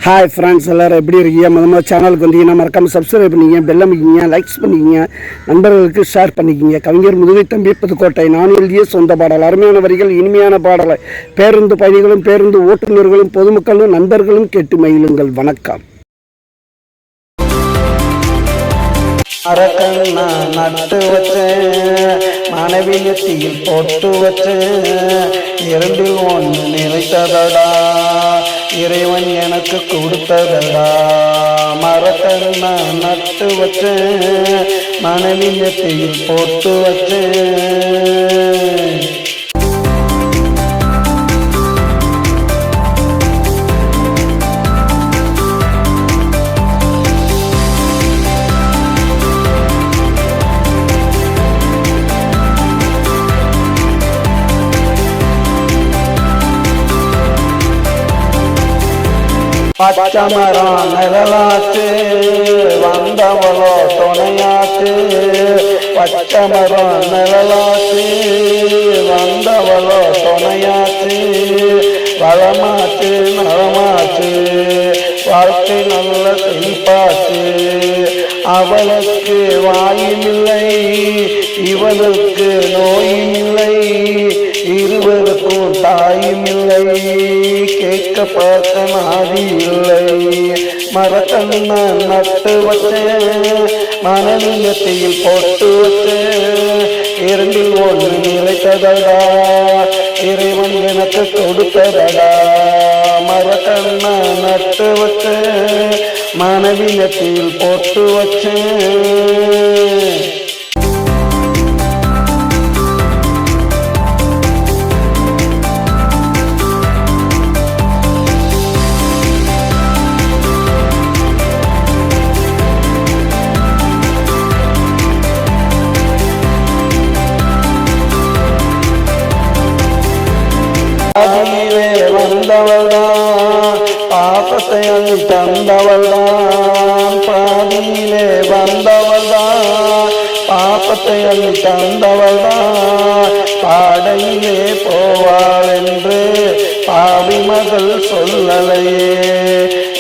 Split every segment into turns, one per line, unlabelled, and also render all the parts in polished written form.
Hi friends, எல்லோரும் எப்படி இருக்கீங்க? முதல்ல சேனலுக்கு வந்தீங்கன்னா மறக்காமல் சப்ஸ்கிரைப் பண்ணிக்கிங்க, பெல் அமைக்கிங்க, லைக்ஸ் பண்ணிக்கிங்க, நண்பர்களுக்கு ஷேர் பண்ணிக்கிங்க. கவிஞர் முதுகை தம்பி புதுக்கோட்டை. நான் எழுதிய சொந்த பாடல். அருமையான வரிகள், இனிமையான பாடலை பேருந்து பயணிகளும் பேருந்து ஓட்டுநர்களும் பொதுமக்களும் நண்பர்களும் கேட்டு மகிழுங்கள். வணக்கம்.
அரக்கண்ணா நட்டு வச்சேன், மனைவி நெத்தியில் போட்டு வச்சேன், இரண்டில் ஒன்று நினைத்ததடா, இறைவன் எனக்கு கொடுத்ததடா. மரக்கண்ணா நட்டு வச்சேன், மனைவி நெத்தியில் போட்டு வச்சேன். பச்சமரம் நிழலாச்சு, வந்தவளோ துணையாச்சு. பச்சமரம் நிழலாச்சு, வந்தவளோ துணையாச்சு. வளமாச்சு நலமாச்சு, வாழ்க்கை நல்ல செழிப்பாச்சு. அவளுக்கு வாயும் இல்லை, இவளுக்கு நோயும் இல்லை, இருவருக்கும் தாயும் இல்லை, கேட்க பார்க்க நாதி இல்லை. மரக்கண்ணா நட்டு வச்சேன், மனநிலத்தில் போட்டு வச்சேன், இரண்டில் ஒன்று நிலைத்ததடா, இறைவன் எனக்கு கொடுத்ததடா. மரக்கண்ணா நட்டு வச்சேன், மனநிலத்தில் போட்டு வச்சேன். பாதியிலே வந்தவள்தான், பாசத்தை அள்ளி தந்தவள்தான். பாதியிலே வந்தவள்தான், பாசத்தை அள்ளி தந்தவள்தான். பாடையிலே போவாள் என்று பாவி மகள் சொல்லலையே.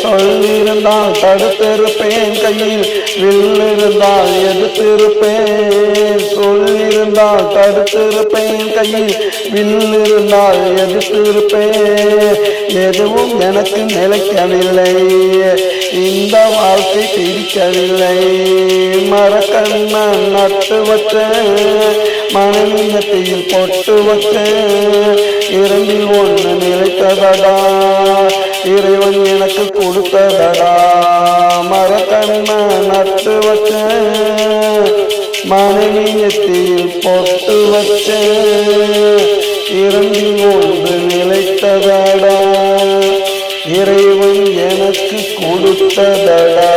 சொல்லிருந்தால் தடுத்திருப்பேன், கையில் வில்லிருந்தால் எடுத்திருப்பேன். சொல்லிருந்தால் தடுத்திருப்பேன், கையில் வில்லிருந்தால் எடுத்திருப்பேன். எதுவும் எனக்கு நிலைக்கவில்லை, இந்த வாழ்க்கை பிடிக்கவில்லை. மரக்கண்ணா நட்டு வச்சேன், மனநிலத்தில் பொட்டு வச்சேன், இரண்டில் ஒன்று நிலைத்ததடா, இறைவன் எனக்கு கொடுத்ததடா. மரக்கண்ணா நட்டு வச்சேன், மனநிலத்தில் பொட்டு வச்சேன், இரண்டில் ஒன்று நிலைத்ததடா, இறைவன் எனக்கு கொடுத்ததடா.